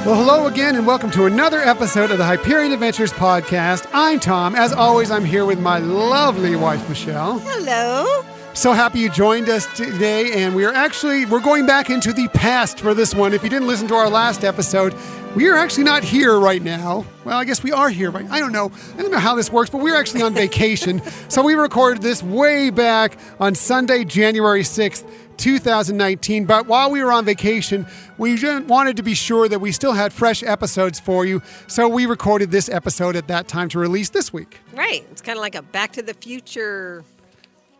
Well, hello again, and welcome to another episode of the Hyperion Adventures podcast. I'm Tom. As always, I'm here with my lovely wife, Michelle. Hello. So happy you joined us today, and we're going back into the past for this one. If you didn't listen to our last episode, we are actually not here right now. Well, I guess we are here, but I don't know how this works, but we're actually on vacation. So we recorded this way back on Sunday, January 6th, 2019. But while we were on vacation, we wanted to be sure that we still had fresh episodes for you. So we recorded this episode at that time to release this week. Right. It's kind of like a Back to the Future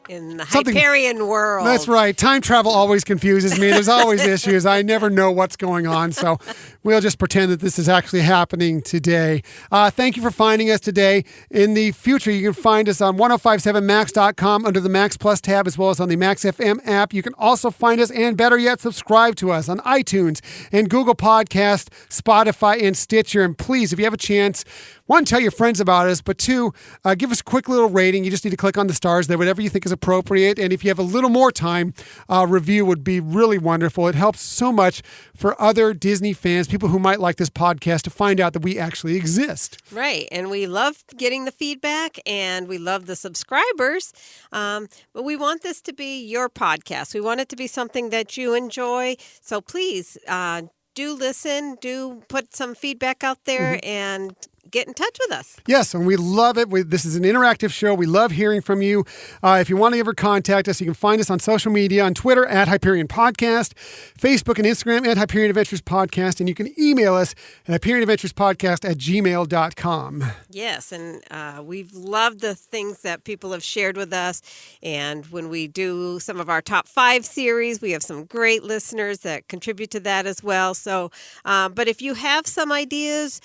in the Hyperion world. That's right. Time travel always confuses me. There's always issues. I never know what's going on. So we'll just pretend that this is actually happening today. Thank you for finding us today. In the future, you can find us on 1057max.com under the Max Plus tab, as well as on the Max FM app. You can also find us, and better yet, subscribe to us on iTunes and Google Podcast, Spotify, and Stitcher. And please, if you have a chance, one, tell your friends about us, but two, give us a quick little rating. You just need to click on the stars there, whatever you think is appropriate. And if you have a little more time, review would be really wonderful. It helps so much for other Disney fans, people who might like this podcast, to find out that we actually exist. Right. And we love getting the feedback, and we love the subscribers. But we want this to be your podcast. We want it to be something that you enjoy. So please do listen, do put some feedback out there, and get in touch with us. Yes, and we love it. This is an interactive show. We love hearing from you. If you want to ever contact us, you can find us on social media, on Twitter at Hyperion Podcast, Facebook and Instagram at Hyperion Adventures Podcast, and you can email us at HyperionAdventuresPodcast@gmail.com. Yes, and we've loved the things that people have shared with us. And when we do some of our top 5 series, we have some great listeners that contribute to that as well. So, but if you have some ideas,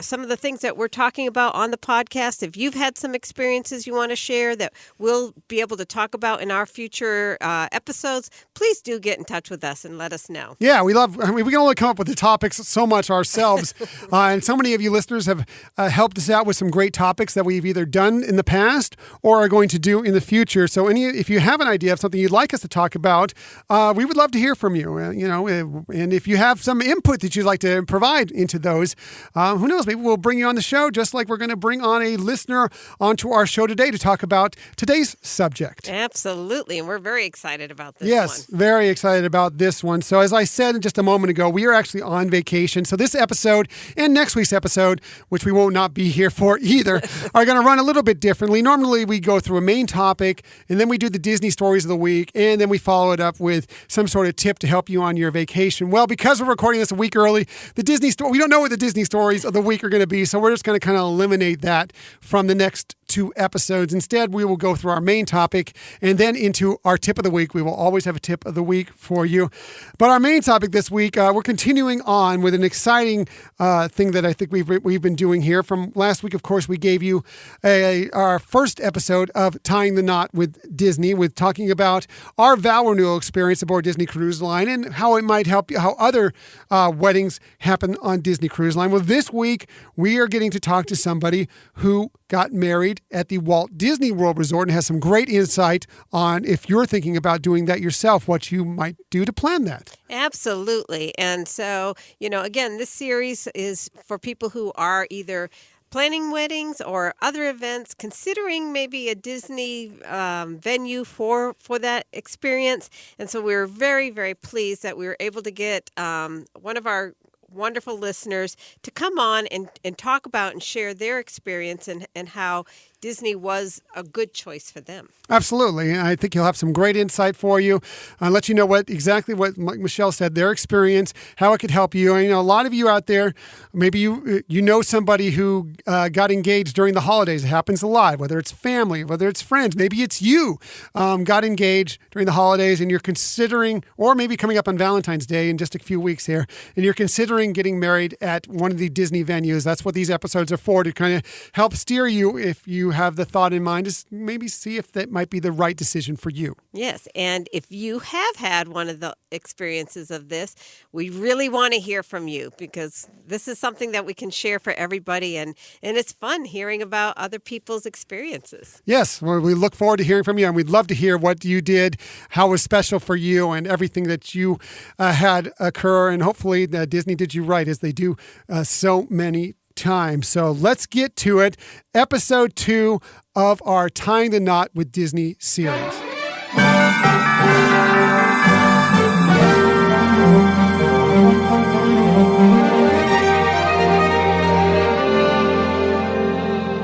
some of the things that we're talking about on the podcast, if you've had some experiences you want to share that we'll be able to talk about in our future episodes, please do get in touch with us and let us know. Yeah, we can only come up with the topics so much ourselves. And so many of you listeners have helped us out with some great topics that we've either done in the past or are going to do in the future. So if you have an idea of something you'd like us to talk about, we would love to hear from you. And if you have some input that you'd like to provide into those, who knows, maybe we'll bring you on the show, just like we're going to bring on a listener onto our show today to talk about today's subject. Absolutely. And we're very excited about this one. Yes, very excited about this one. So as I said just a moment ago, we are actually on vacation. So this episode and next week's episode, which we will not be here for either, are going to run a little bit differently. Normally we go through a main topic, and then we do the Disney stories of the week, and then we follow it up with some sort of tip to help you on your vacation. Well, because we're recording this a week early, we don't know what the Disney stories of the week are going to be, so we're just going to kind of eliminate that from the next 2 episodes. Instead, we will go through our main topic and then into our tip of the week. We will always have a tip of the week for you. But our main topic this week, we're continuing on with an exciting thing that I think we've been doing here. From last week, of course, we gave you our first episode of Tying the Knot with Disney, with talking about our vow renewal experience aboard Disney Cruise Line and how it might help you, how other weddings happen on Disney Cruise Line. Well, this week, we are getting to talk to somebody who got married at the Walt Disney World Resort and has some great insight on, if you're thinking about doing that yourself, what you might do to plan that. Absolutely. And so, again, this series is for people who are either planning weddings or other events, considering maybe a Disney venue for that experience. And so we're very, very pleased that we were able to get one of our wonderful listeners to come on and talk about and share their experience and how Disney was a good choice for them. Absolutely. I think he'll have some great insight for you. I'll let you know exactly what Michelle said, their experience, how it could help you. And, a lot of you out there, maybe you know somebody who got engaged during the holidays. It happens a lot, whether it's family, whether it's friends. Maybe it's you got engaged during the holidays and you're considering, or maybe coming up on Valentine's Day in just a few weeks here, and you're considering getting married at one of the Disney venues. That's what these episodes are for, to kind of help steer you if you have the thought in mind is maybe see if that might be the right decision for you. Yes, and if you have had one of the experiences of this, we really want to hear from you because this is something that we can share for everybody, and it's fun hearing about other people's experiences. Yes, well, we look forward to hearing from you, and we'd love to hear what you did, how it was special for you, and everything that you had occur, and hopefully Disney did you right as they do so many times. So let's get to it. Episode 2 of our Tying the Knot with Disney series.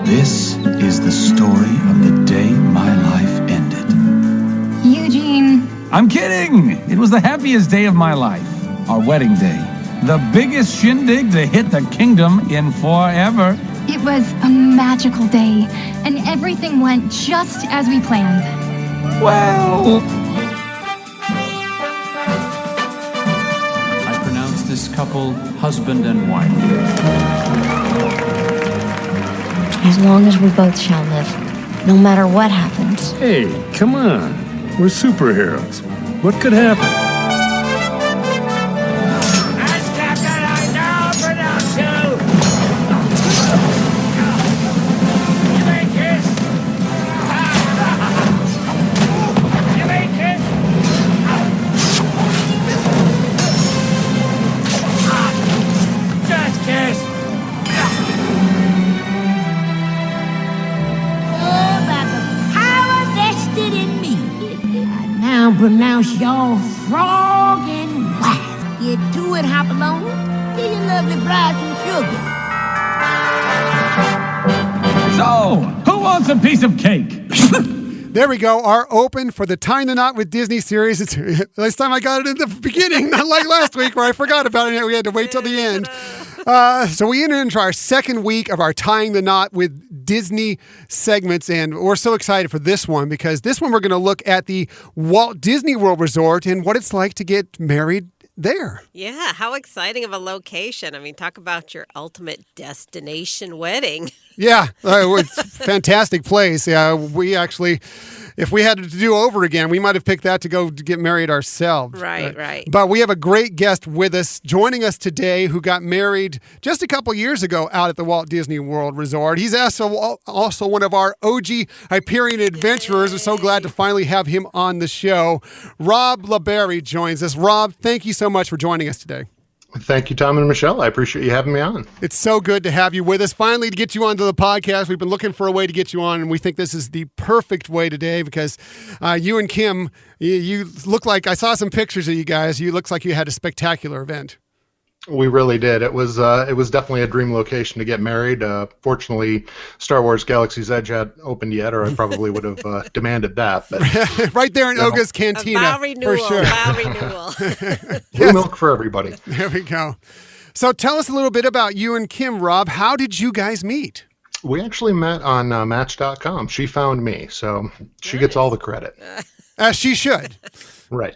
This is the story of the day my life ended. Eugene. I'm kidding! It was the happiest day of my life. Our wedding day. The biggest shindig to hit the kingdom in forever. It was a magical day, and everything went just as we planned. Well... I pronounce this couple husband and wife. As long as we both shall live, no matter what happens. Hey, come on. We're superheroes. What could happen? As Captain, I now pronounce you. You may kiss. You may kiss. Just kiss. Now pronounce y'all frog and wife. You do it, Hopalong. Get your lovely bride some sugar. So, who wants a piece of cake? There we go. Our open for the Tying the Knot with Disney series. It's this time I got it in the beginning, not like last week where I forgot about it. We had to wait till the end. So we entered into our second week of our Tying the Knot with Disney segments, and we're so excited for this one because this one we're going to look at the Walt Disney World Resort and what it's like to get married there. Yeah, how exciting of a location. I mean, talk about your ultimate destination wedding. Yeah, it's a fantastic place. Yeah, we actually, if we had to do over again, we might have picked that to go to get married ourselves. Right. But we have a great guest with us, joining us today, who got married just a couple years ago out at the Walt Disney World Resort. He's also one of our OG Hyperion adventurers. We're so glad to finally have him on the show. Rob LaBarre joins us. Rob, thank you so much for joining us today. Thank you, Tom and Michelle. I appreciate you having me on. It's so good to have you with us. Finally, to get you onto the podcast. We've been looking for a way to get you on, and we think this is the perfect way today because you and Kim, you look like, I saw some pictures of you guys. You look like you had a spectacular event. We really did. It was definitely a dream location to get married. Fortunately, Star Wars Galaxy's Edge hadn't opened yet, or I probably would have demanded that. But, right there in Oga's Cantina, vow renewal, for sure. Vow renewal. Blue milk for everybody. There we go. So tell us a little bit about you and Kim, Rob. How did you guys meet? We actually met on Match.com. She found me, so she gets all the credit. As she should. Right.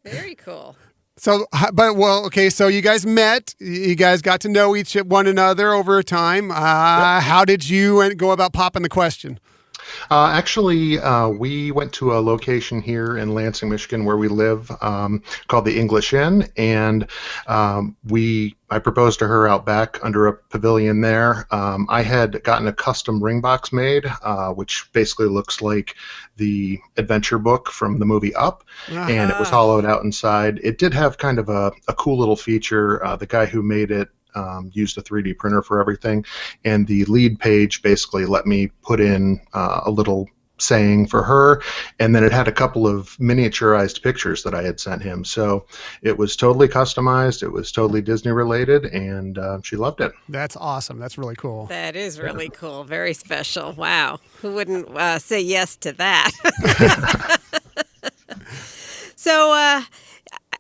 Very cool. So, okay, so you guys met, you guys got to know one another over time. How did you go about popping the question? Actually, we went to a location here in Lansing, Michigan, where we live, called the English Inn, and I proposed to her out back under a pavilion there. I had gotten a custom ring box made, which basically looks like the adventure book from the movie Up, and it was hollowed out inside. It did have kind of a cool little feature. The guy who made it used a 3D printer for everything, and the lead page basically let me put in a little saying for her, and then it had a couple of miniaturized pictures that I had sent him. So it was totally customized, it was totally Disney related, and she loved it. That's awesome. That's really cool. That is really cool. Very special. Wow. Who wouldn't say yes to that? So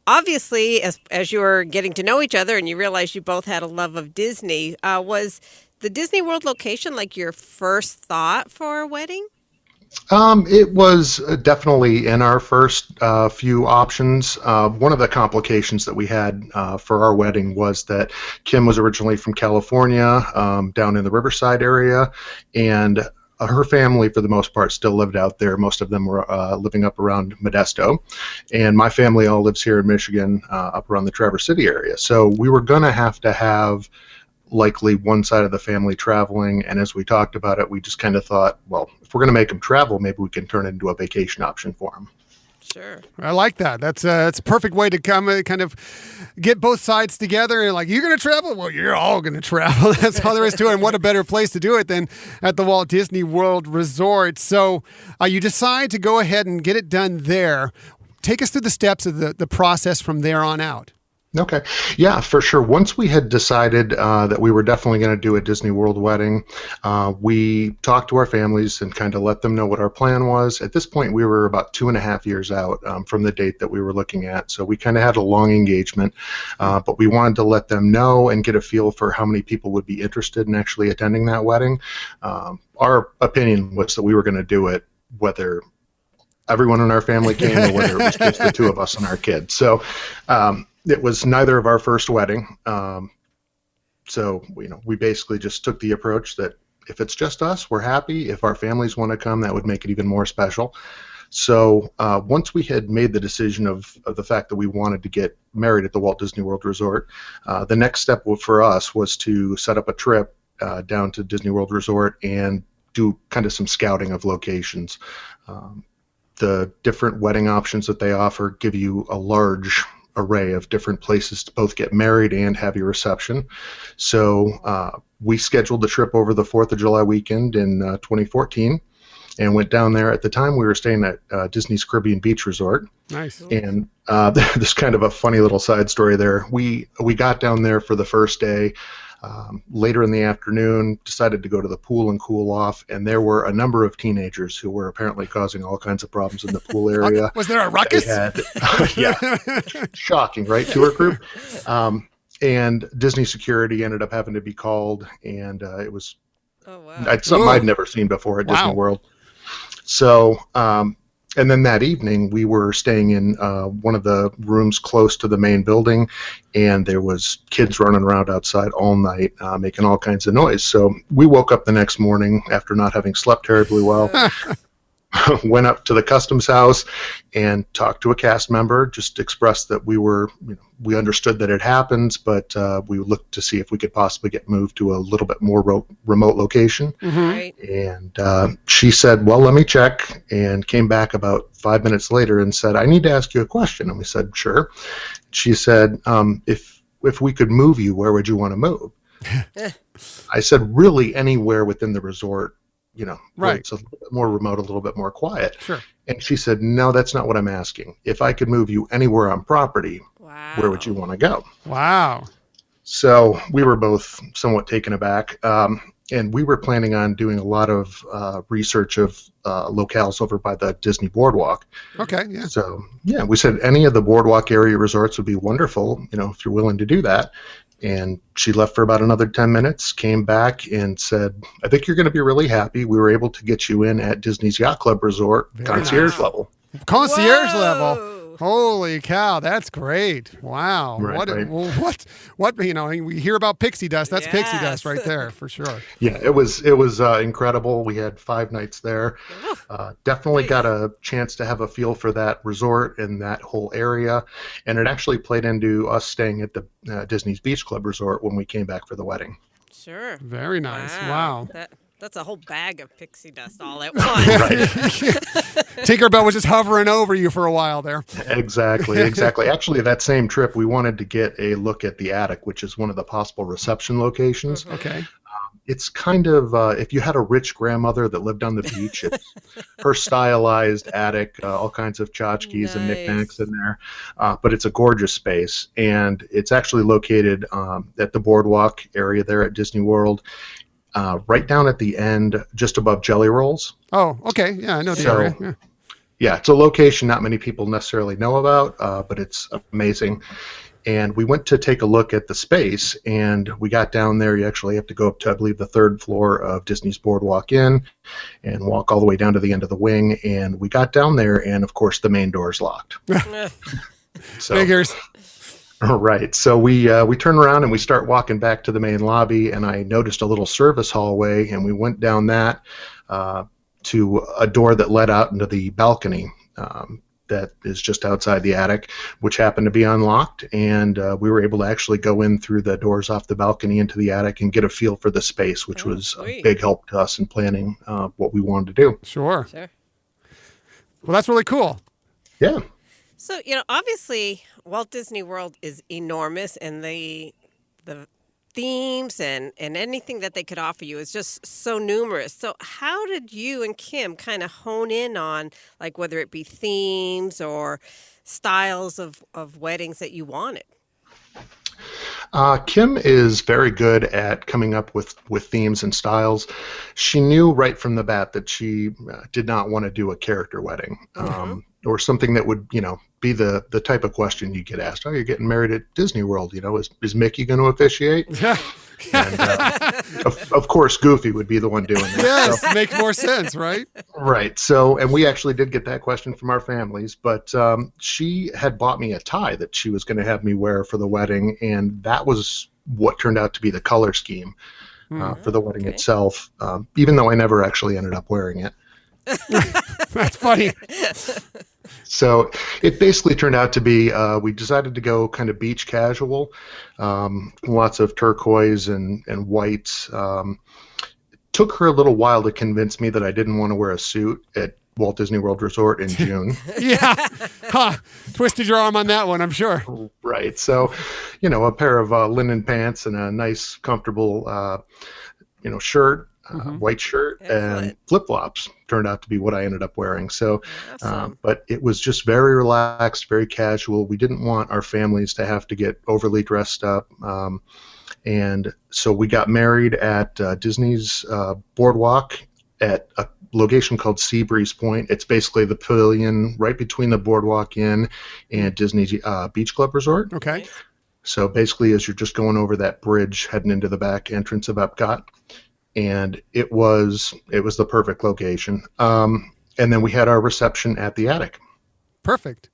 obviously, as you were getting to know each other and you realized you both had a love of Disney, was the Disney World location like your first thought for a wedding? It was definitely in our first few options. One of the complications that we had for our wedding was that Kim was originally from California, down in the Riverside area, and her family, for the most part, still lived out there. Most of them were living up around Modesto, and my family all lives here in Michigan, up around the Traverse City area. So we were going to have likely one side of the family traveling, and as we talked about it, we just kind of thought, well, if we're going to make them travel, maybe we can turn it into a vacation option for them. Sure. I like that. That's a perfect way to come kind of get both sides together and like, you're going to travel? Well, you're all going to travel. That's all there is to it. And what a better place to do it than at the Walt Disney World Resort. So you decide to go ahead and get it done there. Take us through the steps of the process from there on out. Okay. Yeah, for sure. Once we had decided that we were definitely going to do a Disney World wedding, we talked to our families and kind of let them know what our plan was. At this point, we were about 2.5 years out from the date that we were looking at. So we kind of had a long engagement, but we wanted to let them know and get a feel for how many people would be interested in actually attending that wedding. Our opinion was that we were going to do it whether everyone in our family came or whether it was just the two of us and our kids. So it was neither of our first wedding. So, we basically just took the approach that if it's just us, we're happy. If our families want to come, that would make it even more special. So once we had made the decision of the fact that we wanted to get married at the Walt Disney World Resort, the next step for us was to set up a trip down to Disney World Resort and do kind of some scouting of locations. The different wedding options that they offer give you a large array of different places to both get married and have your reception. So we scheduled the trip over the 4th of July weekend in 2014 and went down there. At the time, we were staying at Disney's Caribbean Beach Resort. Nice. And there's kind of a funny little side story there. We got down there for the first day. Later in the afternoon, decided to go to the pool and cool off, and there were a number of teenagers who were apparently causing all kinds of problems in the pool area. Was there a ruckus? Yeah, shocking, right? Tour group. And Disney security ended up having to be called, and it was something I'd never seen before at Disney World. So, and then that evening, we were staying in one of the rooms close to the main building, and there was kids running around outside all night, making all kinds of noise. So we woke up the next morning after not having slept terribly well, went up to the customs house and talked to a cast member, just expressed that we understood that it happens, but we looked to see if we could possibly get moved to a little bit more remote location. Mm-hmm. Right. And she said, well, let me check, and came back about 5 minutes later and said, I need to ask you a question. And we said, sure. She said, if we could move you, where would you want to move? I said, really anywhere within the resort. Right. Where it's a little bit more remote, a little bit more quiet. Sure. And she said, no, that's not what I'm asking. If I could move you anywhere on property, where would you want to go? Wow. So we were both somewhat taken aback. And we were planning on doing a lot of research of locales over by the Disney Boardwalk. Okay, yeah. So, yeah, we said any of the Boardwalk area resorts would be wonderful, if you're willing to do that. And she left for about another 10 minutes, came back and said, I think you're going to be really happy. We were able to get you in at Disney's Yacht Club Resort, concierge level. Concierge level. Holy cow, that's great. Wow. Right. What we hear about pixie dust. That's pixie dust right there for sure. Yeah, it was incredible. We had 5 nights there. Definitely got a chance to have a feel for that resort and that whole area. And it actually played into us staying at the Disney's Beach Club Resort when we came back for the wedding. Sure. Very nice. Wow. That's a whole bag of pixie dust all at once. Tinkerbell was just hovering over you for a while there. Exactly. Actually, that same trip, we wanted to get a look at the attic, which is one of the possible reception locations. Mm-hmm. Okay. It's kind of, if you had a rich grandmother that lived on the beach, it's her stylized attic, all kinds of tchotchkes and knickknacks in there. But it's a gorgeous space, and it's actually located at the boardwalk area there at Disney World. Right down at the end, just above Jelly Rolls. Oh, okay. Yeah, I know the area. Yeah, it's a location not many people necessarily know about, but it's amazing. And we went to take a look at the space, and we got down there. You actually have to go up to, I believe, the 3rd floor of Disney's Boardwalk Inn and walk all the way down to the end of the wing. And we got down there, and of course, the main door is locked. So, Figures. Right. So we turn around and we start walking back to the main lobby, and I noticed a little service hallway, and we went down that to a door that led out into the balcony. That is just outside the attic, which happened to be unlocked, and we were able to actually go in through the doors off the balcony into the attic and get a feel for the space, which was a big help to us in planning what we wanted to do. Sure. Well, that's really cool. Yeah. So, obviously, Walt Disney World is enormous, and the themes and anything that they could offer you is just so numerous. So how did you and Kim kind of hone in on, like, whether it be themes or styles of weddings that you wanted? Kim is very good at coming up with themes and styles. She knew right from the bat that she did not want to do a character wedding, or something that would, be the type of question you get asked. Oh, you're getting married at Disney World. Is Mickey going to officiate? Yeah. And, of course, Goofy would be the one doing that. Yes, so. Makes more sense, right? Right. So, and we actually did get that question from our families, but she had bought me a tie that she was going to have me wear for the wedding, and that was what turned out to be the color scheme for the wedding itself, even though I never actually ended up wearing it. That's funny. So it basically turned out to be, we decided to go kind of beach casual, lots of turquoise and whites. Took her a little while to convince me that I didn't want to wear a suit at Walt Disney World Resort in June. Yeah. Huh. Twisted your arm on that one, I'm sure. Right. So, a pair of linen pants and a nice, comfortable, shirt. White shirt and flip-flops turned out to be what I ended up wearing. So, awesome. But it was just very relaxed, very casual. We didn't want our families to have to get overly dressed up. And so we got married at Disney's Boardwalk at a location called Seabreeze Point. It's basically the pavilion right between the Boardwalk Inn and Disney's Beach Club Resort. Okay. So basically, as you're just going over that bridge heading into the back entrance of Epcot. And it was the perfect location. And then we had our reception at the attic. Perfect.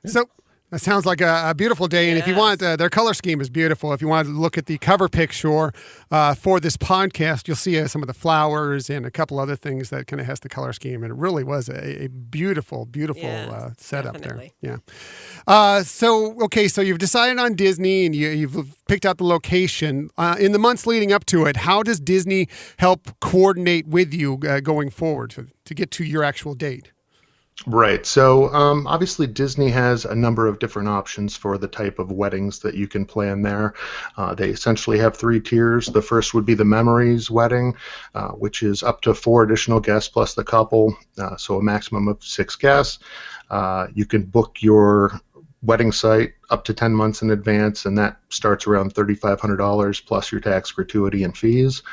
Yeah. So that sounds like a beautiful day. And if you want, their color scheme is beautiful. If you want to look at the cover picture for this podcast, you'll see some of the flowers and a couple other things that kind of has the color scheme. And it really was a beautiful, beautiful setup definitely. there. Yeah. So you've decided on Disney and you've picked out the location. In the months leading up to it, how does Disney help coordinate with you going forward to get to your actual date? Right. So obviously Disney has a number of different options for the type of weddings that you can plan there. They essentially have 3 tiers. The first would be the Memories wedding, which is up to 4 additional guests plus the couple, so a maximum of 6 guests. You can book your wedding site up to 10 months in advance, and that starts around $3,500 plus your tax, gratuity, and fees.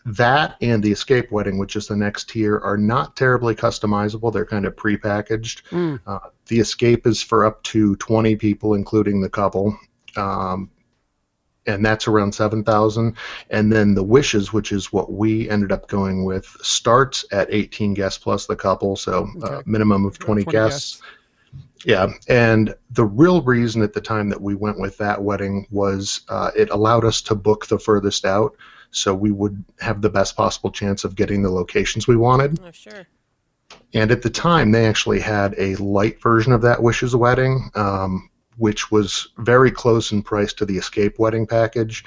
That and the Escape wedding, which is the next tier, are not terribly customizable. They're kind of prepackaged. The Escape is for up to 20 people, including the couple, and that's around $7,000. And then the Wishes, which is what we ended up going with, starts at 18 guests plus the couple, so a minimum of 20 guests. Yeah, and the real reason at the time that we went with that wedding was it allowed us to book the furthest out, so we would have the best possible chance of getting the locations we wanted. Oh, sure. And at the time, they actually had a light version of that Wishes wedding, which was very close in price to the Escape wedding package.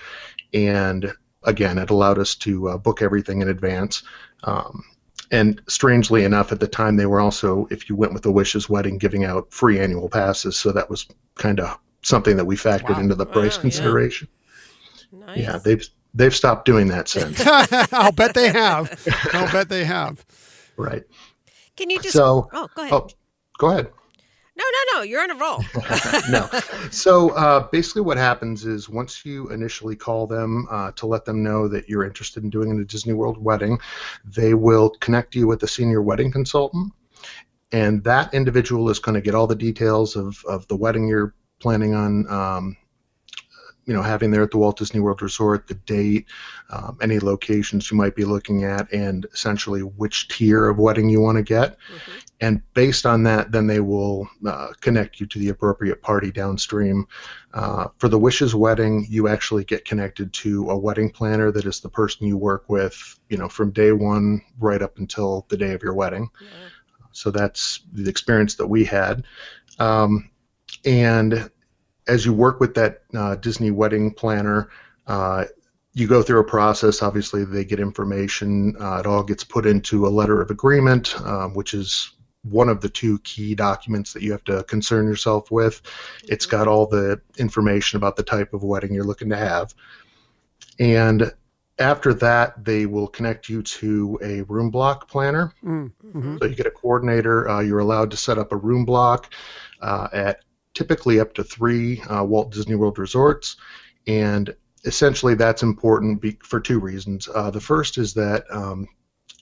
And again, it allowed us to book everything in advance. And strangely enough, at the time, they were also, if you went with the Wishes wedding, giving out free annual passes. So that was kind of something that we factored into the price consideration. Yeah. Nice. Yeah, they've stopped doing that since. I'll bet they have. Right. Can you just... So, go ahead. Oh, go ahead. No. You're on a roll. No. So basically what happens is once you initially call them to let them know that you're interested in doing a Disney World wedding, they will connect you with a senior wedding consultant. And that individual is going to get all the details of the wedding you're planning on having there at the Walt Disney World Resort, the date, any locations you might be looking at, and essentially which tier of wedding you want to get. Mm-hmm. And based on that, then they will connect you to the appropriate party downstream. For the Wishes wedding, you actually get connected to a wedding planner that is the person you work with, from day one right up until the day of your wedding. Yeah. So that's the experience that we had. And as you work with that Disney wedding planner, you go through a process. Obviously, they get information. It all gets put into a letter of agreement, which is one of the two key documents that you have to concern yourself with. It's got all the information about the type of wedding you're looking to have. And after that, they will connect you to a room block planner. Mm-hmm. So you get a coordinator. You're allowed to set up a room block at typically up to 3 Walt Disney World resorts. And essentially that's important for 2 reasons. The first is that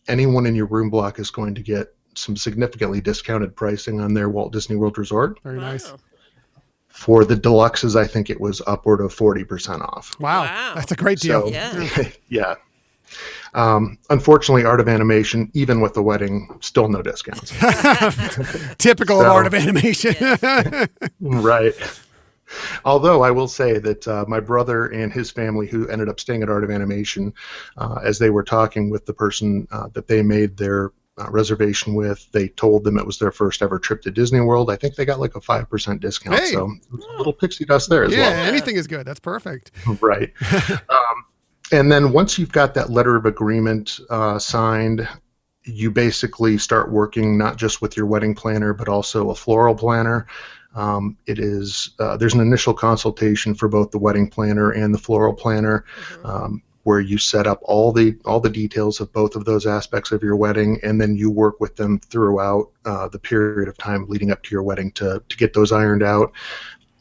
anyone in your room block is going to get some significantly discounted pricing on their Walt Disney World Resort. Very nice. Wow. For the deluxes, I think it was upward of 40% off. Wow. That's a great deal. So, Yeah. yeah. Unfortunately, Art of Animation, even with the wedding, still no discounts. Typical of Art of Animation. Right. Although I will say that my brother and his family, who ended up staying at Art of Animation, as they were talking with the person that they made their reservation with, they told them it was their first ever trip to Disney World. I think they got like a 5% discount. Hey. So it was a little pixie dust there as well. Yeah, anything is good. That's perfect. Right. And then once you've got that letter of agreement signed, you basically start working not just with your wedding planner, but also a floral planner. There's an initial consultation for both the wedding planner and the floral planner, where you set up all the details of both of those aspects of your wedding, and then you work with them throughout the period of time leading up to your wedding to get those ironed out.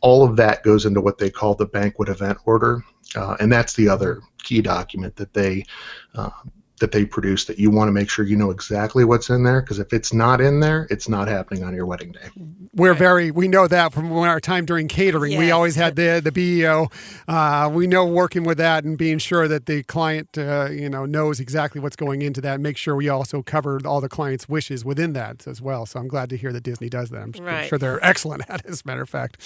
All of that goes into what they call the banquet event order, and that's the other key document that they produce, that you want to make sure you know exactly what's in there, because if it's not in there, it's not happening on your wedding day. We know that from our time during catering. Yes. We always had the BEO. We know working with that and being sure that the client, knows exactly what's going into that. Make sure we also cover all the client's wishes within that as well. So I'm glad to hear that Disney does that. I'm sure they're excellent at it, as a matter of fact.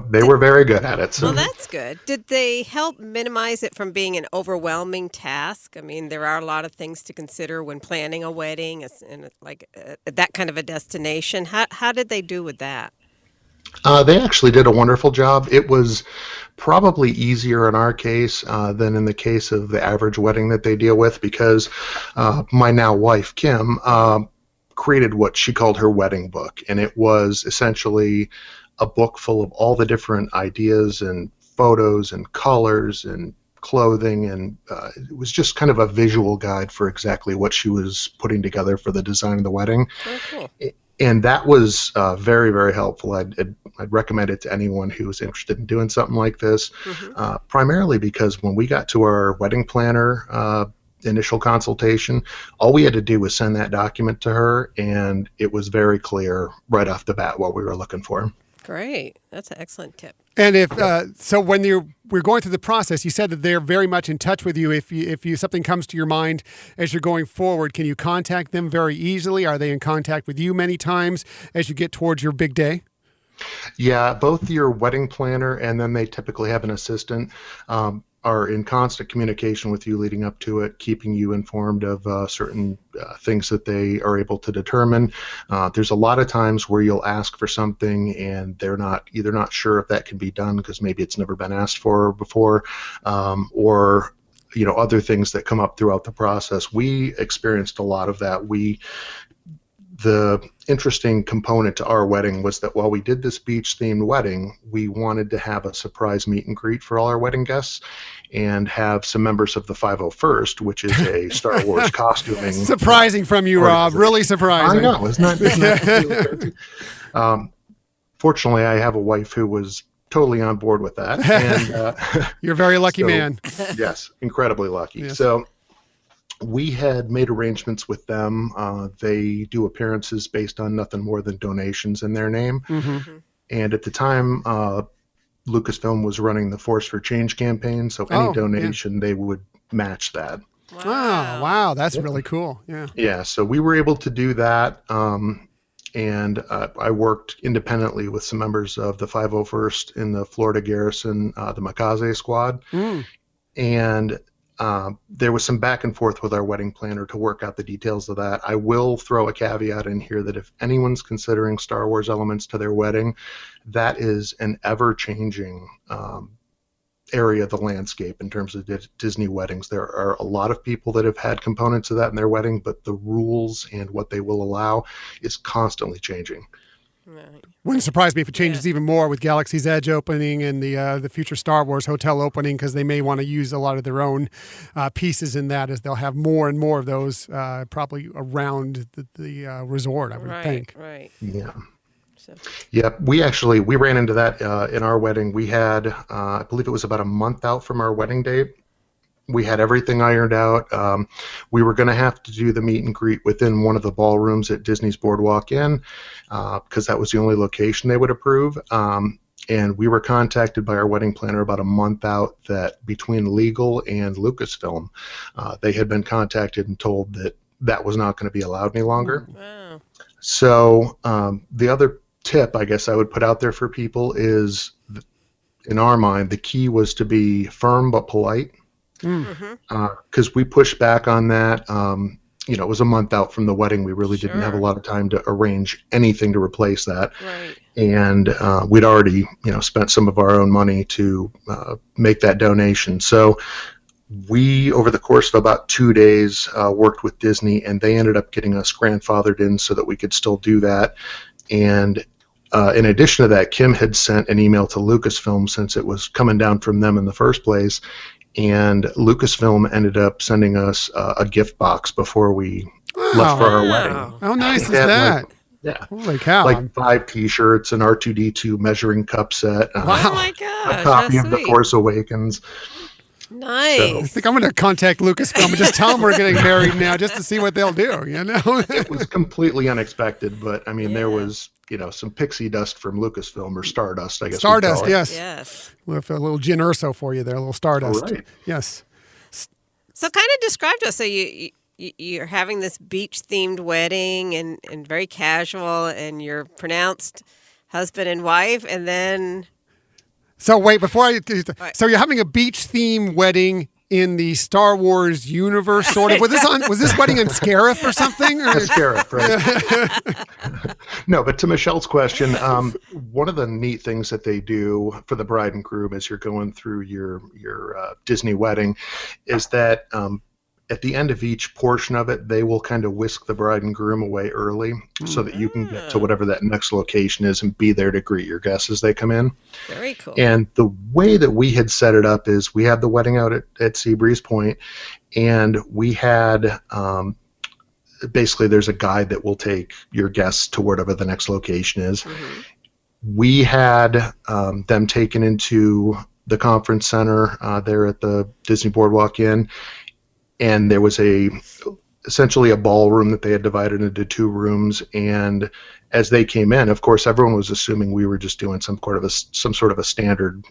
They were very good at it. So. Well, that's good. Did they help minimize it from being an overwhelming task? I mean, there are a lot of things to consider when planning a wedding, and that kind of a destination. How did they do with that? They actually did a wonderful job. It was probably easier in our case than in the case of the average wedding that they deal with, because my now wife, Kim, created what she called her wedding book, and it was essentially a book full of all the different ideas and photos and colors and clothing, and it was just kind of a visual guide for exactly what she was putting together for the design of the wedding. Oh, cool. And that was very, very helpful. I'd recommend it to anyone who was interested in doing something like this, primarily because when we got to our wedding planner initial consultation, all we had to do was send that document to her, and it was very clear right off the bat what we were looking for. Great. That's an excellent tip. And if so, when we're going through the process, you said that they're very much in touch with you. If something comes to your mind as you're going forward, can you contact them very easily? Are they in contact with you many times as you get towards your big day? Yeah, both your wedding planner and then they typically have an assistant are in constant communication with you leading up to it, keeping you informed of certain things that they are able to determine. There's a lot of times where you'll ask for something and they're either not sure if that can be done because maybe it's never been asked for before, or other things that come up throughout the process. We experienced a lot of that. The interesting component to our wedding was that while we did this beach-themed wedding, we wanted to have a surprise meet and greet for all our wedding guests and have some members of the 501st, which is a Star Wars costuming. Surprising from you, Rob. Really surprising. I know. Isn't that crazy? Fortunately, I have a wife who was totally on board with that. And, you're a very lucky man. Yes, incredibly lucky. Yes. So we had made arrangements with them. They do appearances based on nothing more than donations in their name. Mm-hmm. And at the time, Lucasfilm was running the Force for Change campaign, so any donation they would match that. Wow, that's really cool. Yeah, so we were able to do that, and I worked independently with some members of the 501st in the Florida Garrison, the Makaze Squad, and there was some back and forth with our wedding planner to work out the details of that. I will throw a caveat in here that if anyone's considering Star Wars elements to their wedding, that is an ever-changing area of the landscape in terms of Disney weddings. There are a lot of people that have had components of that in their wedding, but the rules and what they will allow is constantly changing. Right. Wouldn't surprise me if it changes even more with Galaxy's Edge opening and the future Star Wars hotel opening, because they may want to use a lot of their own pieces in that, as they'll have more and more of those probably around the resort, I would think. Right. Yeah. Yeah, we ran into that in our wedding. We had, I believe it was about a month out from our wedding date. We had everything ironed out. We were going to have to do the meet and greet within one of the ballrooms at Disney's Boardwalk Inn, because that was the only location they would approve. And we were contacted by our wedding planner about a month out that between legal and Lucasfilm, they had been contacted and told that that was not going to be allowed any longer. Wow. So the other tip I guess I would put out there for people is, in our mind, the key was to be firm but polite, because we pushed back on that. It was a month out from the wedding. We really didn't have a lot of time to arrange anything to replace that. Right. And we'd already spent some of our own money to make that donation. So we, over the course of about 2 days, worked with Disney, and they ended up getting us grandfathered in so that we could still do that. And in addition to that, Kim had sent an email to Lucasfilm, since it was coming down from them in the first place, and Lucasfilm ended up sending us a gift box before we left for our wedding. How nice is that? Holy cow. Like 5 T-shirts, an R2-D2 measuring cup set, Oh my gosh, a copy of that's The Force Awakens. Nice. I think I'm going to contact Lucasfilm and just tell them we're getting married now, just to see what they'll do. It was completely unexpected, but I mean, there was some pixie dust from Lucasfilm, or Stardust, I guess. Stardust, yes. Yes. With a little gin urso for you there, a little Stardust. Right. Yes. So kind of describe to us. So you're having this beach-themed wedding and very casual, and you're pronounced husband and wife, and then... So wait, so you're having a beach theme wedding in the Star Wars universe, sort of. Was this wedding in Scarif or something? Or? Scarif, right? No, but to Michelle's question, one of the neat things that they do for the bride and groom as you're going through your Disney wedding is that at the end of each portion of it, they will kind of whisk the bride and groom away early so that you can get to whatever that next location is and be there to greet your guests as they come in. Very cool. And the way that we had set it up is we had the wedding out at Seabreeze Point, and we had basically there's a guide that will take your guests to whatever the next location is. Mm-hmm. We had them taken into the conference center there at the Disney Boardwalk Inn, and there was essentially a ballroom that they had divided into 2 rooms. And as they came in, of course, everyone was assuming we were just doing some sort of a standard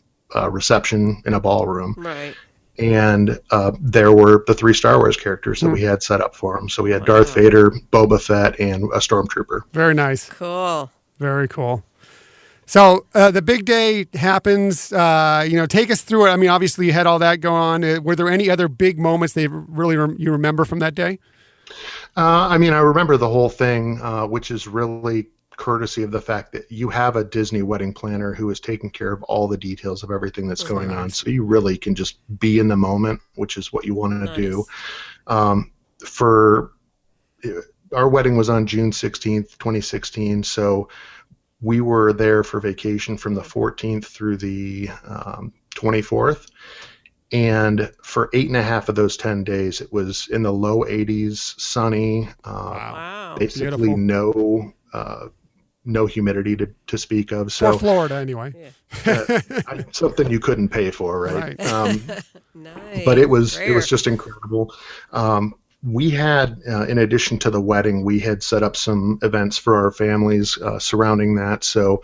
reception in a ballroom. Right. And there were the 3 Star Wars characters that we had set up for them. So we had Darth Vader, Boba Fett, and a Stormtrooper. Very nice. Cool. Very cool. So the big day happens. Take us through it. I mean, obviously you had all that go on. Were there any other big moments that you remember from that day? I remember the whole thing, which is really courtesy of the fact that you have a Disney wedding planner who is taking care of all the details of everything that's going on. So you really can just be in the moment, which is what you want to do. For our wedding was on June 16th, 2016. So we were there for vacation from the 14th through the 24th. And for 8.5 of those 10 days, it was in the low 80s, sunny, basically no humidity to speak of. So for Florida, anyway. Something you couldn't pay for, right? Nice. But it was just incredible. We had, in addition to the wedding, we had set up some events for our families surrounding that. So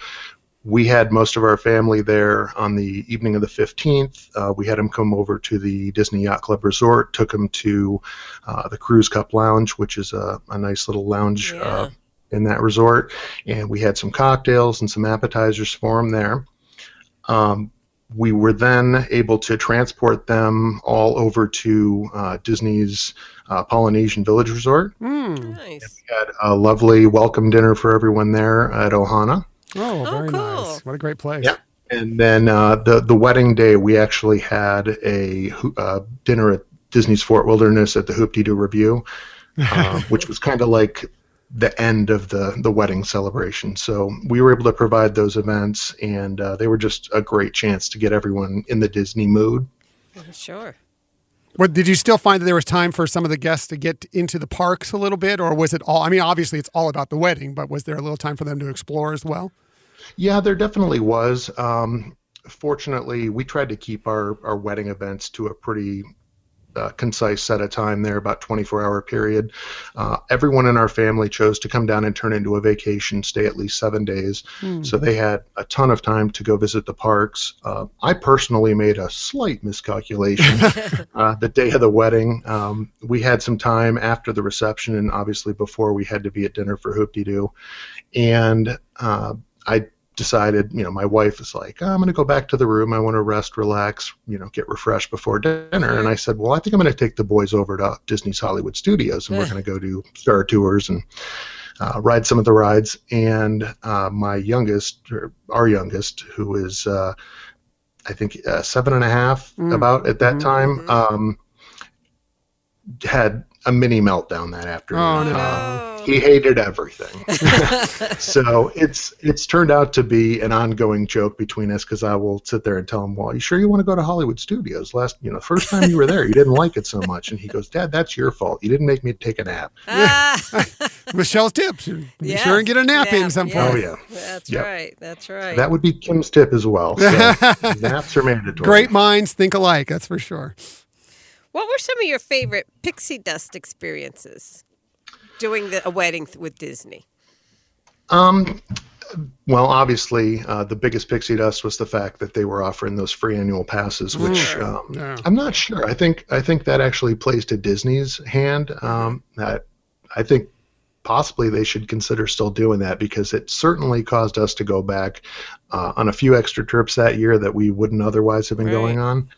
we had most of our family there on the evening of the 15th. We had them come over to the Disney Yacht Club Resort, took them to the Cruise Cup Lounge, which is a nice little lounge in that resort. And we had some cocktails and some appetizers for them there. We were then able to transport them all over to Disney's Polynesian Village Resort. Nice. And we had a lovely welcome dinner for everyone there at Ohana. Oh, very cool. nice. What a great place. Yeah. And then the wedding day, we actually had a dinner at Disney's Fort Wilderness at the Hoop-Dee-Doo Review, which was kind of like the end of the wedding celebration. So we were able to provide those events, and they were just a great chance to get everyone in the Disney mood. Sure. What, did you still find that there was time for some of the guests to get into the parks a little bit, or was it all, I mean, obviously it's all about the wedding, but was there a little time for them to explore as well? Yeah, there definitely was. Fortunately, we tried to keep our wedding events to a pretty concise set of time there, about 24-hour period. Everyone in our family chose to come down and turn into a vacation, stay at least 7 days. So they had a ton of time to go visit the parks. I personally made a slight miscalculation the day of the wedding. We had some time after the reception, and obviously before we had to be at dinner for Hoop-Dee-Doo. And I decided, my wife is like, I'm going to go back to the room. I want to rest, relax, get refreshed before dinner. And I said, well, I think I'm going to take the boys over to Disney's Hollywood Studios, and we're going to go do Star Tours and ride some of the rides. And my youngest, or our youngest, who is, I think, 7.5 about at that time, had a mini meltdown that afternoon. Oh, no. He hated everything. So it's turned out to be an ongoing joke between us, because I will sit there and tell him, well, are you sure you want to go to Hollywood Studios? First time you were there, you didn't like it so much. And he goes, Dad, that's your fault. You didn't make me take a nap. Michelle's tips. Be sure and get a nap in some point. Oh, yeah. That's right. That's right. That would be Kim's tip as well. So naps are mandatory. Great minds think alike, that's for sure. What were some of your favorite pixie dust experiences doing a wedding with Disney? Well, obviously, the biggest pixie dust was the fact that they were offering those free annual passes, which I'm not sure. I think that actually plays to Disney's hand. That I think possibly they should consider still doing that, because it certainly caused us to go back on a few extra trips that year that we wouldn't otherwise have been going on.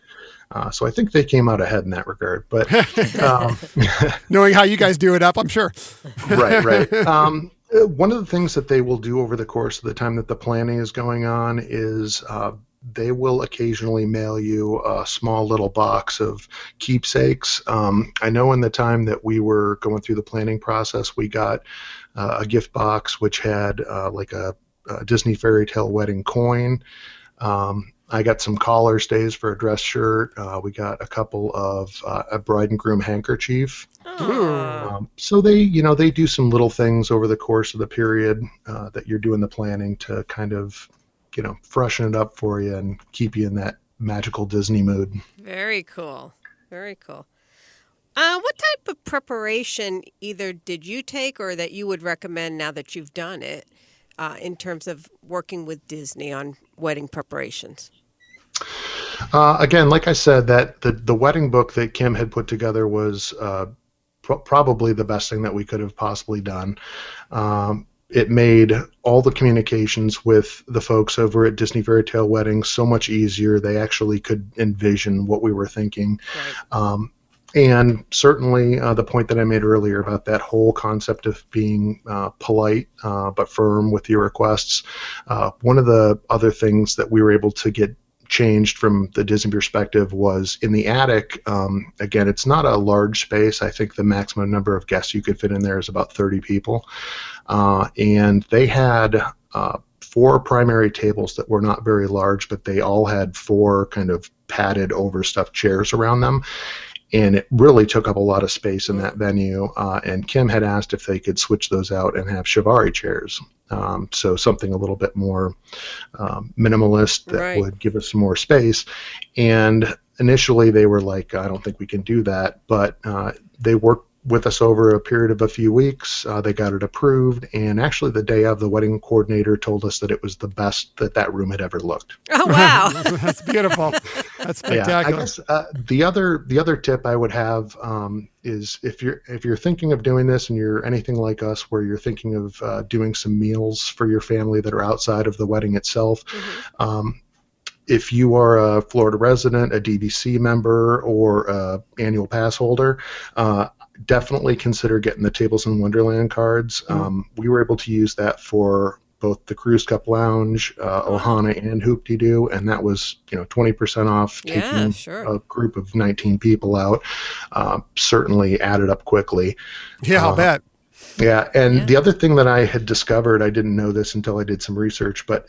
So I think they came out ahead in that regard. But knowing how you guys do it up, I'm sure. Right. One of the things that they will do over the course of the time that the planning is going on is they will occasionally mail you a small little box of keepsakes. I know in the time that we were going through the planning process, we got a gift box which had like a Disney Fairy Tale wedding coin. I got some collar stays for a dress shirt. We got a couple of a bride and groom handkerchief. So they do some little things over the course of the period that you're doing the planning to kind of, freshen it up for you and keep you in that magical Disney mood. Very cool. Very cool. What type of preparation either did you take or that you would recommend now that you've done it in terms of working with Disney on wedding preparations? Again, like I said, that the wedding book that Kim had put together was probably the best thing that we could have possibly done. It made all the communications with the folks over at Disney Fairy Tale Weddings so much easier. They actually could envision what we were thinking. Right. And certainly the point that I made earlier about that whole concept of being polite but firm with your requests. One of the other things that we were able to get changed from the Disney perspective was in the attic. Again, it's not a large space. I think the maximum number of guests you could fit in there is about 30 people. And they had 4 primary tables that were not very large, but they all had 4 kind of padded overstuffed chairs around them. And it really took up a lot of space in that venue. And Kim had asked if they could switch those out and have Chiavari chairs. So something a little bit more minimalist that would give us some more space. And initially they were like, I don't think we can do that. But they worked with us over a period of a few weeks. They got it approved, and actually the day of, the wedding coordinator told us that it was the best that room had ever looked. Oh, wow. That's beautiful. That's spectacular. Yeah, I guess the other tip I would have is if you're thinking of doing this and you're anything like us, where you're thinking of doing some meals for your family that are outside of the wedding itself. If you are a Florida resident, a DVC member, or a annual pass holder, definitely consider getting the Tables in Wonderland cards. We were able to use that for both the Cruise Cup Lounge, Ohana, and Hoop-Dee-Doo, and that was 20% off taking a group of 19 people out. Certainly added up quickly. Yeah, I'll bet. Yeah, and the other thing that I had discovered, I didn't know this until I did some research, but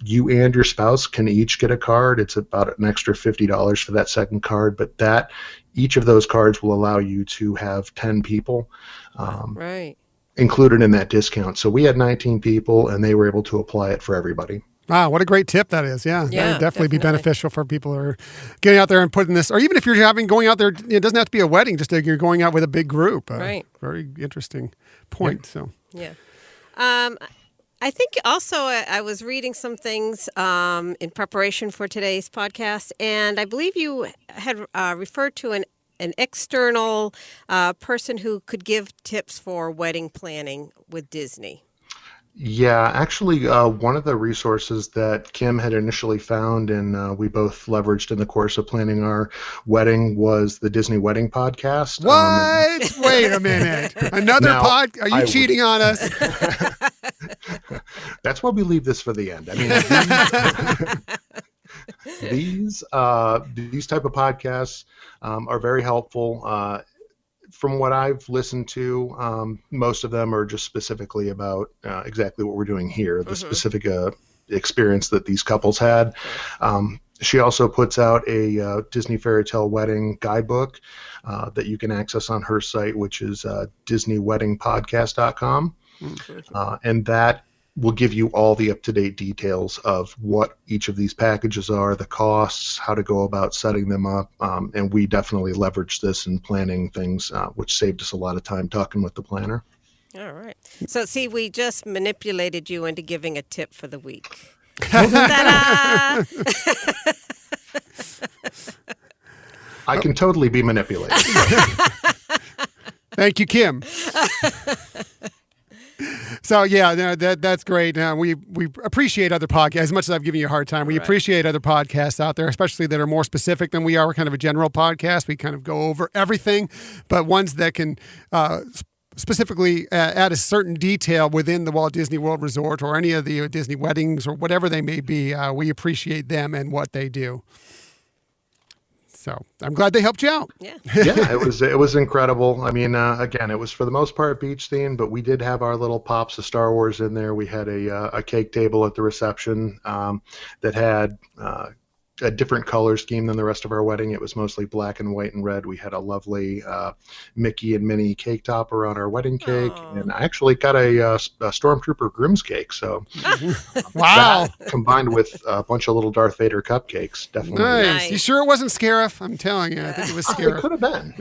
you and your spouse can each get a card. It's about an extra $50 for that second card, but each of those cards will allow you to have 10 people included in that discount. So we had 19 people, and they were able to apply it for everybody. Wow, what a great tip that is. Yeah, that would definitely be beneficial for people who are getting out there and putting this, or even if you're going out there, it doesn't have to be a wedding, just you're going out with a big group. Right. Very interesting point. So yeah. I think also I was reading some things in preparation for today's podcast, and I believe you had referred to an external person who could give tips for wedding planning with Disney. Yeah, actually, one of the resources that Kim had initially found and we both leveraged in the course of planning our wedding was the Disney Wedding Podcast. What? Wait a minute. Another pod? Are you cheating on us? That's why we leave this for the end. I mean, these type of podcasts are very helpful. From what I've listened to, most of them are just specifically about exactly what we're doing here, the specific experience that these couples had. She also puts out a Disney Fairy Tale Wedding guidebook that you can access on her site, which is DisneyWeddingPodcast.com. And that will give you all the up-to-date details of what each of these packages are, the costs, how to go about setting them up, and we definitely leveraged this in planning things, which saved us a lot of time talking with the planner. All right. So, see, we just manipulated you into giving a tip for the week. Ta-da! I can totally be manipulated. Thank you, Kim. So yeah, that's great. We appreciate other podcasts as much as I've given you a hard time. We appreciate other podcasts out there, especially that are more specific than we are. We're kind of a general podcast. We kind of go over everything, but ones that can specifically add a certain detail within the Walt Disney World Resort or any of the Disney weddings or whatever they may be. We appreciate them and what they do. So I'm glad they helped you out. Yeah, it was incredible. I mean, again, it was for the most part beach themed, but we did have our little pops of Star Wars in there. We had a cake table at the reception that had a different color scheme than the rest of our wedding. It was mostly black and white and red. We had a lovely Mickey and Minnie cake topper on our wedding cake, and I actually got a Stormtrooper groom's cake. So wow, that, combined with a bunch of little Darth Vader cupcakes, definitely. Nice. You sure it wasn't Scarif? I'm telling you, I think it was Scarif. It could have been.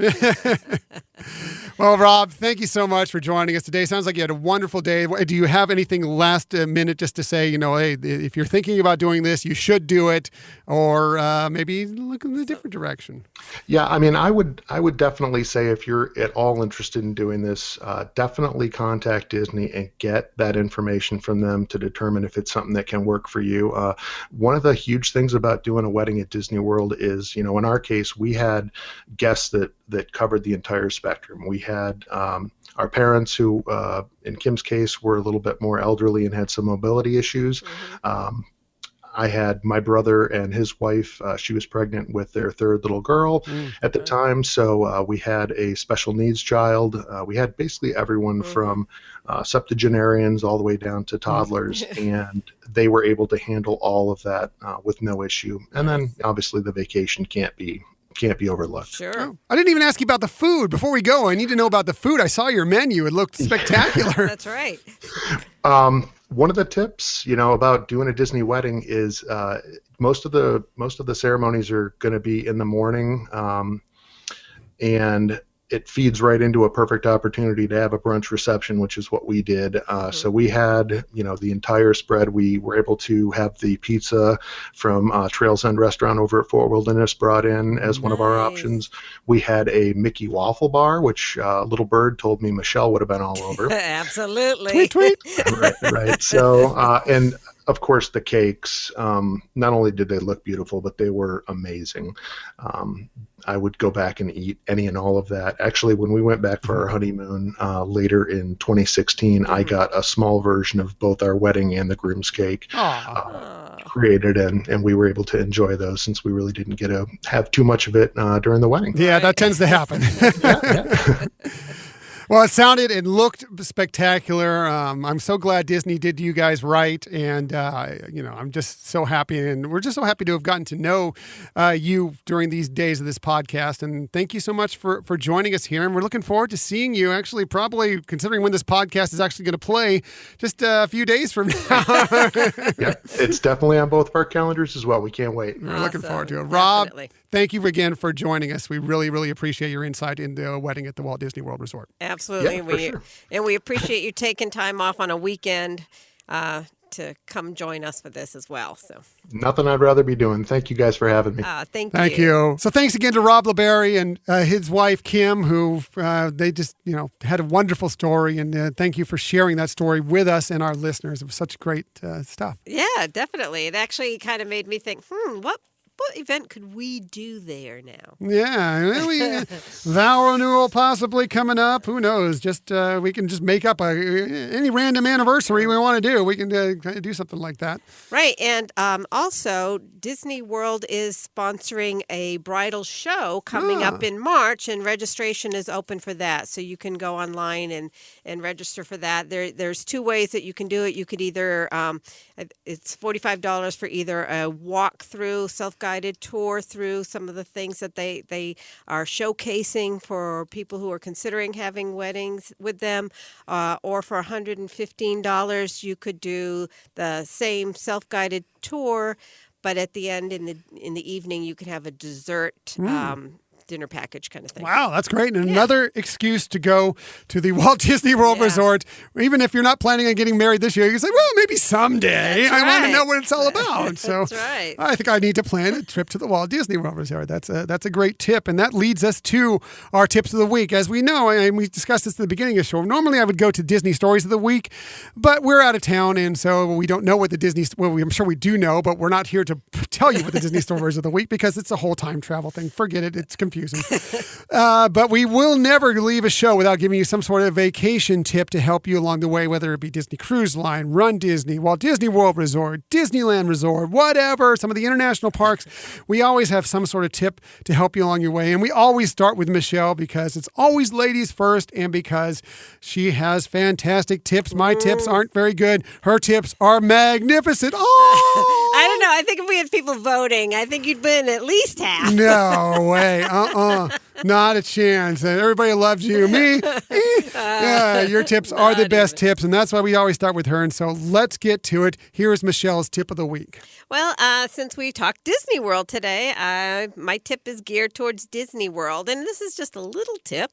Well, Rob, thank you so much for joining us today. Sounds like you had a wonderful day. Do you have anything last minute just to say, hey, if you're thinking about doing this, you should do it, or maybe look in a different direction? Yeah, I mean, I would definitely say if you're at all interested in doing this, definitely contact Disney and get that information from them to determine if it's something that can work for you. One of the huge things about doing a wedding at Disney World is, in our case, we had guests that covered the entire spectrum. We had our parents who, in Kim's case, were a little bit more elderly and had some mobility issues. I had my brother and his wife. She was pregnant with their third little girl at the time, so we had a special needs child. We had basically everyone from septuagenarians all the way down to toddlers, and they were able to handle all of that with no issue. And then, obviously, the vacation can't be overlooked. Sure. Oh, I didn't even ask you about the food. Before we go, I need to know about the food. I saw your menu. It looked spectacular. That's right. One of the tips, about doing a Disney wedding is most of the ceremonies are going to be in the morning, and it feeds right into a perfect opportunity to have a brunch reception, which is what we did. So we had, the entire spread. We were able to have the pizza from Trails End Restaurant over at Fort Wilderness brought in as one of our options. We had a Mickey waffle bar, which Little Bird told me Michelle would have been all over. Absolutely. Tweet, tweet. Right. So, and of course the cakes, not only did they look beautiful, but they were amazing. I would go back and eat any and all of that. Actually, when we went back for our honeymoon later in 2016, I got a small version of both our wedding and the groom's cake created, and we were able to enjoy those since we really didn't get to have too much of it during the wedding. Yeah, that tends to happen. Yeah. Well, it sounded and looked spectacular. I'm so glad Disney did you guys right, and I'm just so happy, and we're just so happy to have gotten to know you during these days of this podcast. And thank you so much for joining us here. And we're looking forward to seeing you. Actually, probably considering when this podcast is actually going to play, just a few days from now. Yeah, it's definitely on both of our calendars as well. We can't wait. We're looking forward to it. Rob, Definitely. thank you again for joining us. We really, really appreciate your insight into a wedding at the Walt Disney World Resort. Absolutely. Yeah, for sure. And we appreciate you taking time off on a weekend to come join us for this as well. So Nothing I'd rather be doing. Thank you guys for having me. Thank you. So thanks again to Rob LaBarre and his wife, Kim, who they just, had a wonderful story. And thank you for sharing that story with us and our listeners. It was such great stuff. Yeah, definitely. It actually kind of made me think, what event could we do there now? Yeah, vow renewal possibly coming up. Who knows? Just we can just make up any random anniversary we want to do. We can do something like that. Right, and also Disney World is sponsoring a bridal show coming up in March, and registration is open for that. So you can go online and register for that. There's two ways that you can do it. You could either it's $45 for either a walk-through, self-guided tour through some of the things that they are showcasing for people who are considering having weddings with them, or for $115 you could do the same self-guided tour, but at the end in the evening you can have a dessert dinner package kind of thing. Wow, that's great. And another excuse to go to the Walt Disney World Resort. Even if you're not planning on getting married this year, you can say, well, maybe someday. I want to know what it's all about. So That's right. I think I need to plan a trip to the Walt Disney World Resort. That's a great tip. And that leads us to our tips of the week. As we know, and we discussed this at the beginning of the show, normally I would go to Disney Stories of the Week, but we're out of town, and so we don't know what the Disney, I'm sure we do know, but we're not here to tell you what the Disney Stories of the Week, because it's a whole time travel thing. Forget it. It's confusing. But we will never leave a show without giving you some sort of vacation tip to help you along the way, whether it be Disney Cruise Line, Run Disney, Walt Disney World Resort, Disneyland Resort, whatever, some of the international parks. We always have some sort of tip to help you along your way. And we always start with Michelle, because it's always ladies first, and because she has fantastic tips. My tips aren't very good. Her tips are magnificent. Oh! I don't know. I think if we had people voting, I think you'd win at least half. No way. Not a chance. Everybody loves you. Me? Yeah, your tips are the best tips, and that's why we always start with her. And so let's get to it. Here is Michelle's tip of the week. Well, since we talked Disney World today, my tip is geared towards Disney World, and this is just a little tip.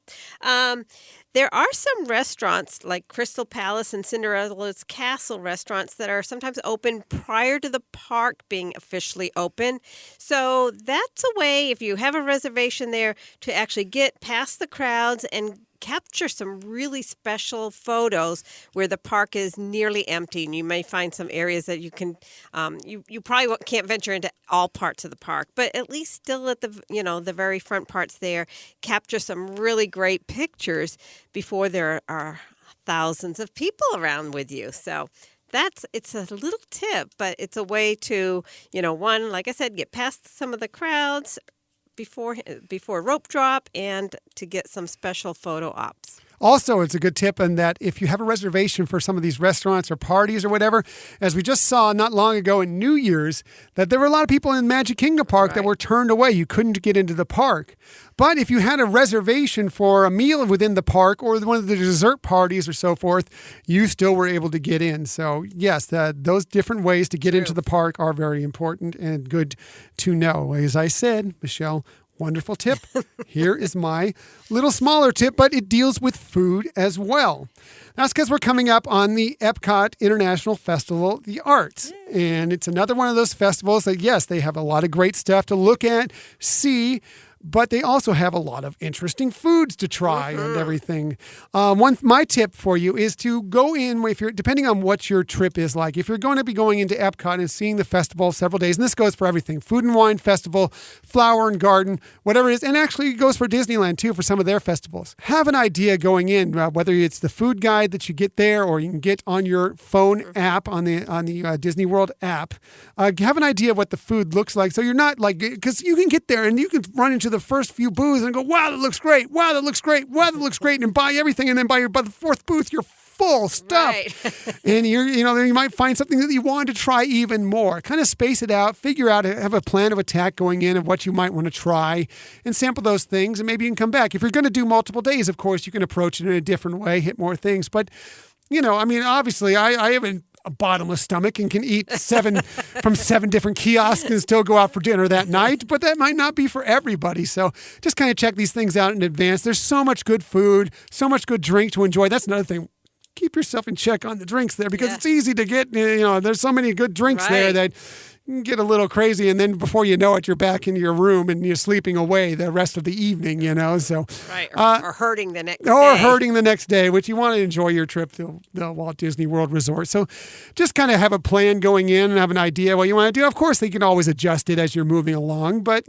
There are some restaurants like Crystal Palace and Cinderella's Castle restaurants that are sometimes open prior to the park being officially open. So that's a way, if you have a reservation there, to actually get past the crowds and capture some really special photos where the park is nearly empty, and you may find some areas that you can you probably can't venture into all parts of the park, but at least still at the very front parts there, capture some really great pictures before there are thousands of people around with you. So it's a little tip, but it's a way to, one, like I said, get past some of the crowds before rope drop, and to get some special photo ops. Also, it's a good tip in that if you have a reservation for some of these restaurants or parties or whatever, as we just saw not long ago in New Year's, that there were a lot of people in Magic Kingdom Park that were turned away. You couldn't get into the park. But if you had a reservation for a meal within the park or one of the dessert parties or so forth, you still were able to get in. So yes, those different ways to get into the park are very important and good to know. As I said, Michelle, Wonderful tip. Here is my little smaller tip, but it deals with food as well. That's because we're coming up on the Epcot International Festival of the Arts. And it's another one of those festivals that, yes, they have a lot of great stuff to look at, see, but they also have a lot of interesting foods to try and everything. My tip for you is to go in, if you're depending on what your trip is like. If you're going to be going into Epcot and seeing the festival several days, and this goes for everything, Food and Wine Festival, Flower and Garden, whatever it is, and actually it goes for Disneyland too for some of their festivals. Have an idea going in, whether it's the food guide that you get there or you can get on your phone app, on the Disney World app. Have an idea of what the food looks like, so you're not like, because you can get there and you can run into the first few booths and go, wow, that looks great. Wow, that looks great. Wow, that looks great. And buy everything. And then by the fourth booth, you're full stuff. Right. And you might find something that you want to try even more. Kind of space it out, figure out, have a plan of attack going in of what you might want to try and sample those things. And maybe you can come back. If you're going to do multiple days, of course, you can approach it in a different way, hit more things. But, obviously I haven't a bottomless stomach and can eat from seven different kiosks and still go out for dinner that night, but that might not be for everybody. So just kind of check these things out in advance. There's so much good food, so much good drink to enjoy. That's another thing. Keep yourself in check on the drinks there because it's easy to get, there's so many good drinks there that you can get a little crazy, and then before you know it, you're back in your room and you're sleeping away the rest of the evening, so. Right, or hurting the next day. Or hurting the next day, which you want to enjoy your trip to the Walt Disney World Resort. So just kind of have a plan going in and have an idea what you want to do. Of course, they can always adjust it as you're moving along, but,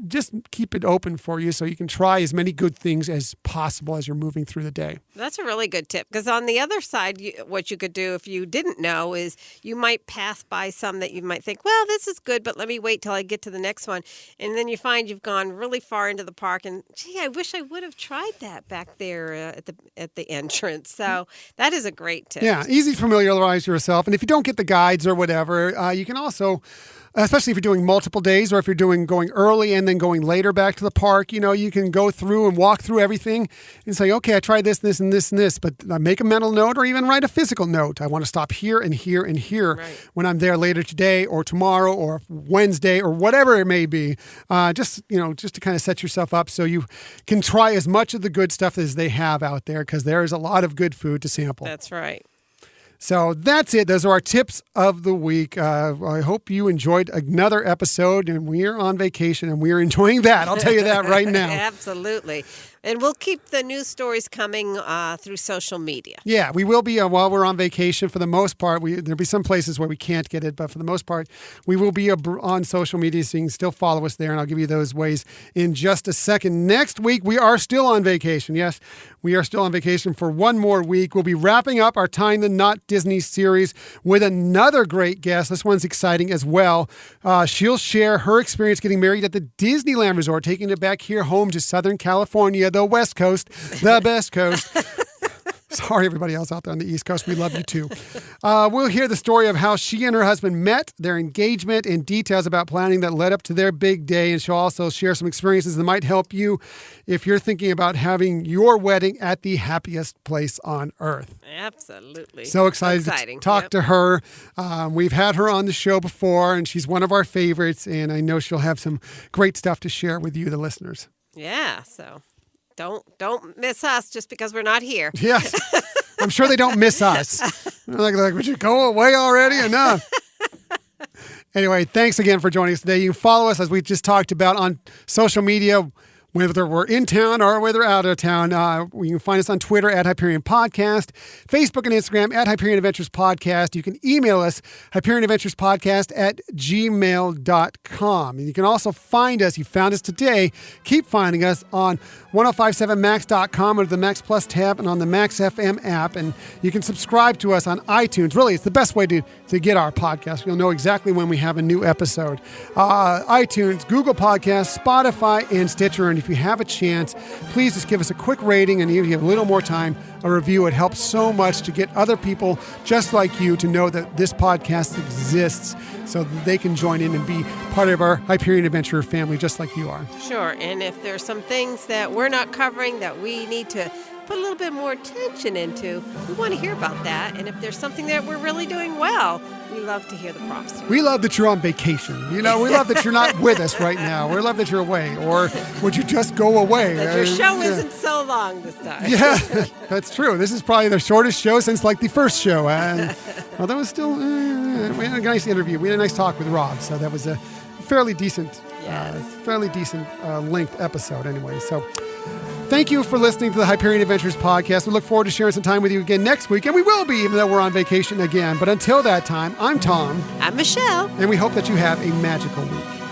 just keep it open for you so you can try as many good things as possible as you're moving through the day. That's a really good tip, because on the other side, what you could do if you didn't know is you might pass by some that you might think, well, this is good, but let me wait till I get to the next one. And then you find you've gone really far into the park and, gee, I wish I would have tried that back there at the entrance. So that is a great tip. Yeah, easy to familiarize yourself. And if you don't get the guides or whatever, you can also, especially if you're doing multiple days or if you're going early and then going later back to the park, you can go through and walk through everything and say, okay, I tried this, this, and this, and this, but make a mental note or even write a physical note. I want to stop here and here and here when I'm there later today or tomorrow or Wednesday or whatever it may be. Just to kind of set yourself up so you can try as much of the good stuff as they have out there, because there is a lot of good food to sample. That's right. So that's it. Those are our tips of the week. I hope you enjoyed another episode, and we're on vacation, and we're enjoying that. I'll tell you that right now. Absolutely. And we'll keep the news stories coming through social media. Yeah, we will be while we're on vacation. For the most part, there'll be some places where we can't get it, but for the most part, we will be on social media, so you can still follow us there, and I'll give you those ways in just a second. Next week, we are still on vacation. Yes, we are still on vacation for one more week. We'll be wrapping up our Tying the Knot Disney series with another great guest. This one's exciting as well. She'll share her experience getting married at the Disneyland Resort, taking it back here home to Southern California, the West Coast, the best coast. Sorry, everybody else out there on the East Coast. We love you too. We'll hear the story of how she and her husband met, their engagement, and details about planning that led up to their big day. And she'll also share some experiences that might help you if you're thinking about having your wedding at the happiest place on earth. Absolutely. So excited to talk to her. We've had her on the show before, and she's one of our favorites. And I know she'll have some great stuff to share with you, the listeners. Yeah, so don't miss us just because we're not here. Yes. I'm sure they don't miss us. Like, would you go away already? Enough. Anyway, thanks again for joining us today. You can follow us, as we just talked about, on social media, whether we're in town or whether out of town. You can find us on Twitter at Hyperion Podcast, Facebook and Instagram at Hyperion Adventures Podcast. You can email us, HyperionAdventuresPodcast@gmail.com. And you can also find us, you found us today, keep finding us on 1057max.com under the Max Plus tab and on the Max FM app. And you can subscribe to us on iTunes. Really, it's the best way to get our podcast. You'll know exactly when we have a new episode. iTunes, Google Podcasts, Spotify, and Stitcher. And if you have a chance, please just give us a quick rating, and if you have a little more time, a review. It helps so much to get other people just like you to know that this podcast exists, so that they can join in and be part of our Hyperion Adventure family just like you are. Sure. And if there's some things that we're not covering that we need to put a little bit more attention into, we want to hear about that. And if there's something that we're really doing well, We love to hear the props. We love that you're on vacation. We love that you're not with us right now. We love that you're away. Or would you just go away? That your show isn't so long this time. Yeah, that's true. This is probably the shortest show since like the first show. And well, that was still, we had a nice interview. We had a nice talk with Rob. So that was a fairly decent, length episode anyway. So thank you for listening to the Hyperion Adventures podcast. We look forward to sharing some time with you again next week. And we will be, even though we're on vacation again. But until that time, I'm Tom. I'm Michelle. And we hope that you have a magical week.